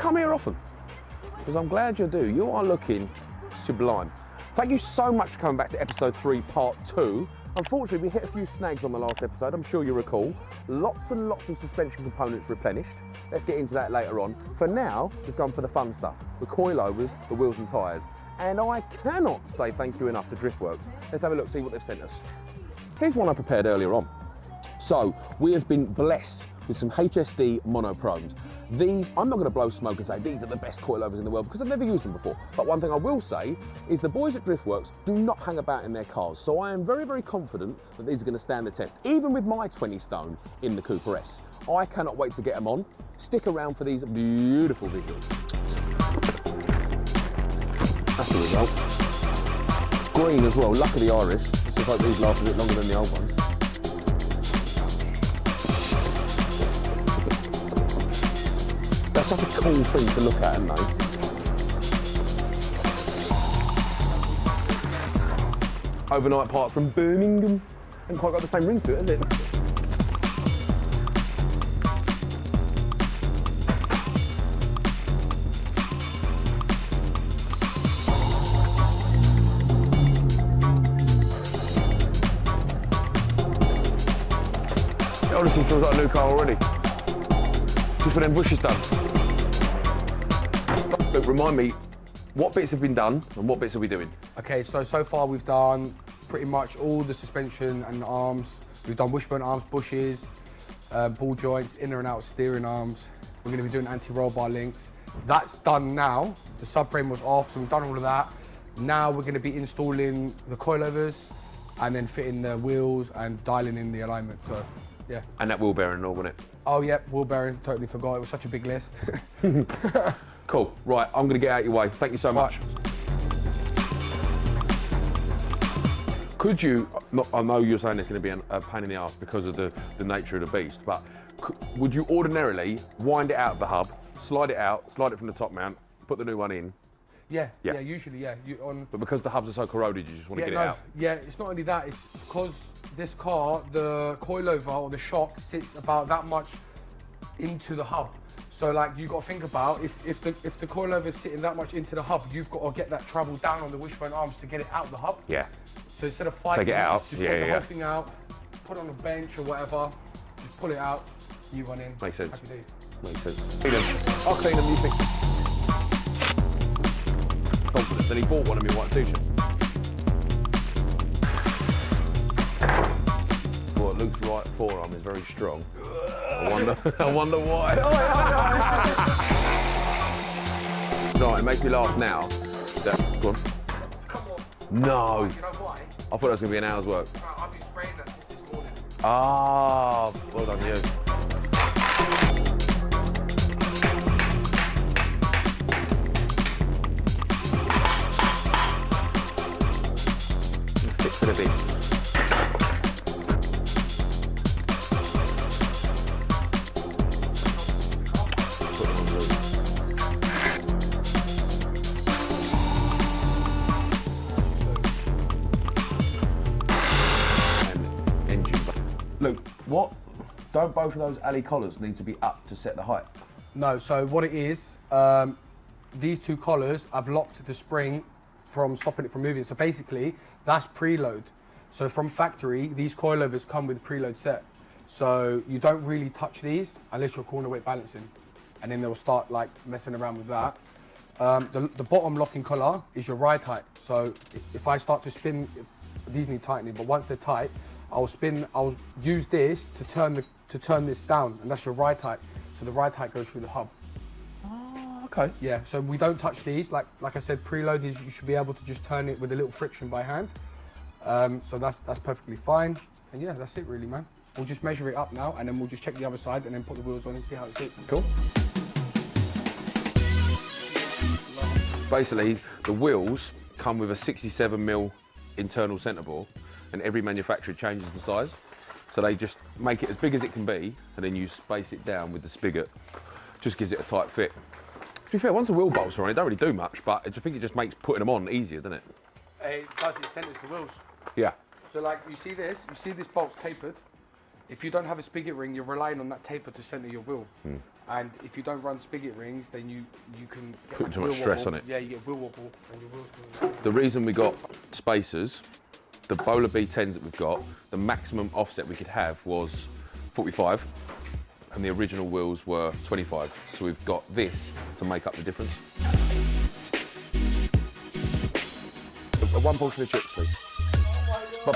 come here often? Because I'm glad you do. You are looking sublime. Thank you so much for coming back to episode 3, part 2. Unfortunately, we hit a few snags on the last episode, I'm sure you recall. Lots and lots of suspension components replenished. Let's get into that later on. For now, we've gone for the fun stuff, the coilovers, the wheels and tyres. And I cannot say thank you enough to Driftworks. Let's have a look, see what they've sent us. Here's one I prepared earlier on. So, we have been blessed with some HSD monochromes. These, I'm not going to blow smoke and say these are the best coilovers in the world because I've never used them before. But one thing I will say is the boys at Driftworks do not hang about in their cars. So I am very, very confident that these are going to stand the test, even with my 20 stone in the Cooper S. I cannot wait to get them on. Stick around for these beautiful visuals. That's the result. Green as well, luck of the Irish. Let's just hope these last a bit longer than the old ones. That's such a cool thing to look at, isn't they? Overnight part from Birmingham. Hasn't quite got the same ring to it, has it? It honestly feels like a new car already. Just for them bushes done. Look, remind me, what bits have been done and what bits are we doing? Okay, so far we've done pretty much all the suspension and the arms. We've done wishbone arms, bushes, ball joints, inner and outer steering arms. We're going to be doing anti-roll bar links. That's done now. The subframe was off, so we've done all of that. Now we're going to be installing the coilovers and then fitting the wheels and dialing in the alignment, so yeah. And that wheel bearing and all, wasn't it? Oh yeah, wheel bearing, totally forgot. It was such a big list. Cool, right, I'm gonna get out your way. Thank you so much. Could you, I know you're saying it's gonna be a pain in the ass because of the nature of the beast, but would you ordinarily wind it out of the hub, slide it out, slide it from the top mount, put the new one in? Yeah, usually, yeah. But because the hubs are so corroded, you just want to get it out? Yeah, it's not only that, it's because this car, the coilover or the shock sits about that much into the hub. So like you got to think about if the coilover is sitting that much into the hub, you've got to get that travel down on the wishbone arms to get it out the hub. Yeah. So instead of fighting, take it out. just take the whole thing out, put it on a bench or whatever, just pull it out, new one in. Makes sense. Happy days. Makes sense. Clean them. I'll clean them, you think? Confidence. Then he bought one of me white t-shirt. Well, Luke's right forearm is very strong. I wonder why. Right, it makes me laugh now. Go on. Come on. No. You know why? I thought it was going to be an hour's work. I've been spraying that since this morning. Ah, well done you. Fit for the beat. Luke, what? Don't both of those alley collars need to be up to set the height? No, so what it is, these two collars, I've locked the spring from stopping it from moving. So basically, that's preload. So from factory, these coilovers come with preload set. So you don't really touch these unless you're corner weight balancing. And then they'll start like messing around with that. The bottom locking collar is your ride height. So if I start to spin, these need tightening, but once they're tight, I'll use this to turn this down, and that's your ride height. So the ride height goes through the hub. Oh, okay. Yeah, so we don't touch these. Like I said, preload is you should be able to just turn it with a little friction by hand. So that's perfectly fine. And yeah, that's it really, man. We'll just measure it up now, and then we'll just check the other side, and then put the wheels on and see how it sits. Cool. Basically, the wheels come with a 67mm internal centre bore, and every manufacturer changes the size. So they just make it as big as it can be, and then you space it down with the spigot. Just gives it a tight fit. To be fair, once the wheel bolts are on, it don't really do much, but I think it just makes putting them on easier, doesn't it? It does, it centres the wheels. Yeah. So like, you see this bolt tapered. if you don't have a spigot ring, you're relying on that taper to center your wheel. And if you don't run spigot rings, then you can get Put too much stress on it. Yeah, you get wheel wobble and your wheels can... The reason we got spacers, the Bowler B10s that we've got, the maximum offset we could have was 45, and the original wheels were 25. So we've got this to make up the difference. One portion of chips, please. But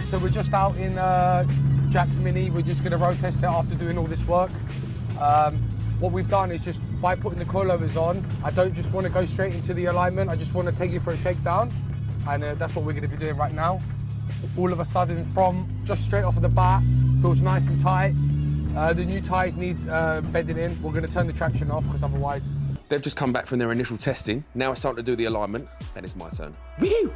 so we're just out in Jack's Mini. We're just going to road test it after doing all this work. What we've done is just by putting the coilovers on, I don't just want to go straight into the alignment. I just want to take you for a shakedown, and that's what we're going to be doing right now. All of a sudden, from just straight off of the bat, feels nice and tight. The new tyres need bedding in. We're going to turn the traction off because otherwise... they've just come back from their initial testing. Now it's starting to do the alignment, and it's my turn. Woo!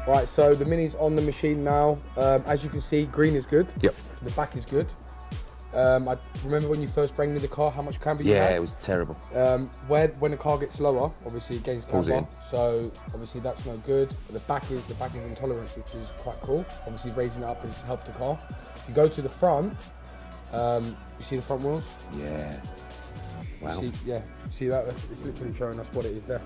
Right, so the Mini's on the machine now. As you can see, green is good. Yep. The back is good. I remember when you first bring me the car, how much camber you had? Yeah, it was terrible. When the car gets slower, obviously it gains Pulls it camber. in. So obviously that's no good. The back is intolerance, which is quite cool. Obviously raising it up has helped the car. If you go to the front, you see the front wheels? Yeah. Wow. See that? It's literally showing us what it is there.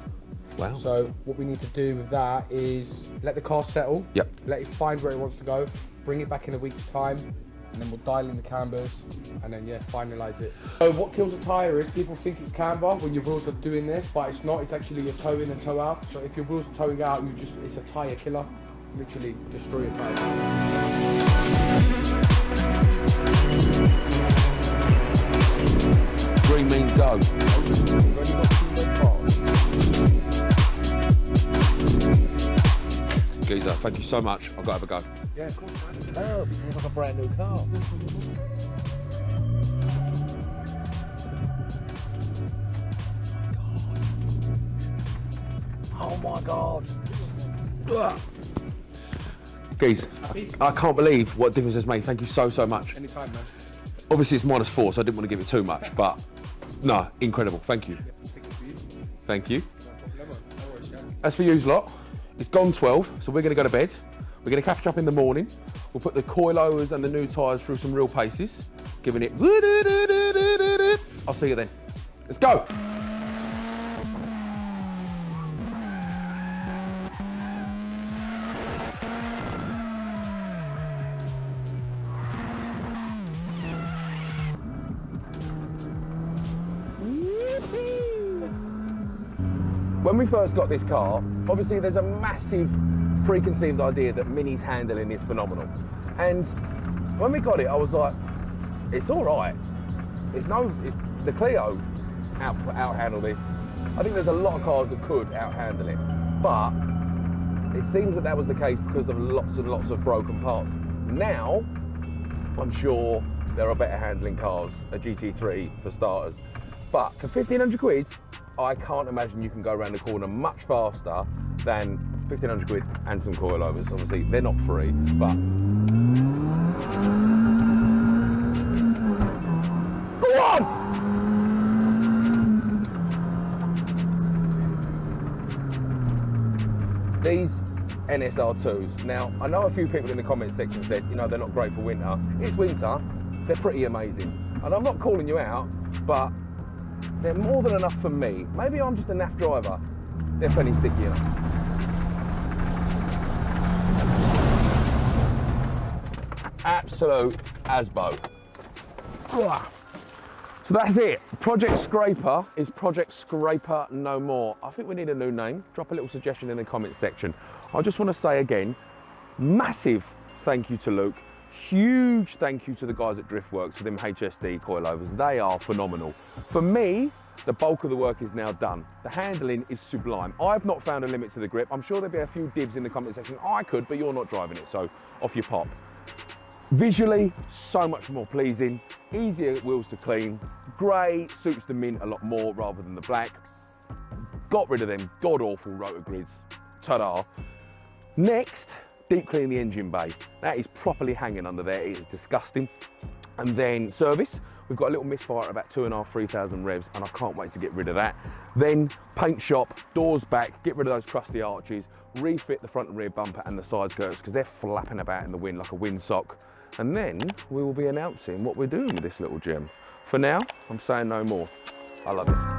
Wow. So what we need to do with that is let the car settle. Yep. Let it find where it wants to go. Bring it back in a week's time, and then we'll dial in the cambers, and then finalise it. So what kills a tyre is people think it's camber when your wheels are doing this, but it's not. It's actually your toe in and toe out. So if your wheels are towing out, it's a tyre killer. Literally destroy your tyre. Green means go. Geezer, thank you so much. I've got to have a go. Yeah, of course, man. Oh, it's like a brand new car. Oh my God. Geez, I can't believe what difference it's made. Thank you so much. Anytime, man. Obviously it's -4, so I didn't want to give it too much, but no, incredible. Thank you. Thank you. As for you lot, it's gone 12, so we're going to go to bed. We're going to catch up in the morning. We'll put the coilovers and the new tyres through some real paces, giving it... I'll see you then. Let's go. When we first got this car, obviously there's a massive preconceived idea that Mini's handling is phenomenal. And when we got it, I was like, it's all right. The Clio out-handle this. I think there's a lot of cars that could out-handle it, but it seems that was the case because of lots and lots of broken parts. Now, I'm sure there are better handling cars, a GT3 for starters. But for 1,500 quid, I can't imagine you can go around the corner much faster than 1,500 quid and some coilovers. Obviously, they're not free, but... Go on! These NSR2s. Now, I know a few people in the comment section said, they're not great for winter. It's winter, they're pretty amazing. And I'm not calling you out, but they're more than enough for me. Maybe I'm just a naff driver. They're plenty sticky enough. Absolute asbo. So that's it. Project Skräper is Project Skräper no more. I think we need a new name. Drop a little suggestion in the comment section. I just want to say again, massive thank you to Luke. Huge thank you to the guys at Driftworks for them HSD coilovers. They are phenomenal. For me, the bulk of the work is now done. The handling is sublime. I've not found a limit to the grip. I'm sure there'll be a few dibs in the comment section. I could, but you're not driving it, so off you pop. Visually, so much more pleasing. Easier wheels to clean. Grey suits the mint a lot more rather than the black. got rid of them god-awful rotor grids. Ta-da. Next, deep clean the engine bay. That is properly hanging under there, it is disgusting. And then service, we've got a little misfire at about 2,500, 3,000 revs, and I can't wait to get rid of that. Then paint shop, doors back, get rid of those crusty arches, refit the front and rear bumper and the side skirts because they're flapping about in the wind like a windsock. And then we will be announcing what we're doing with this little gem. For now, I'm saying no more. I love it.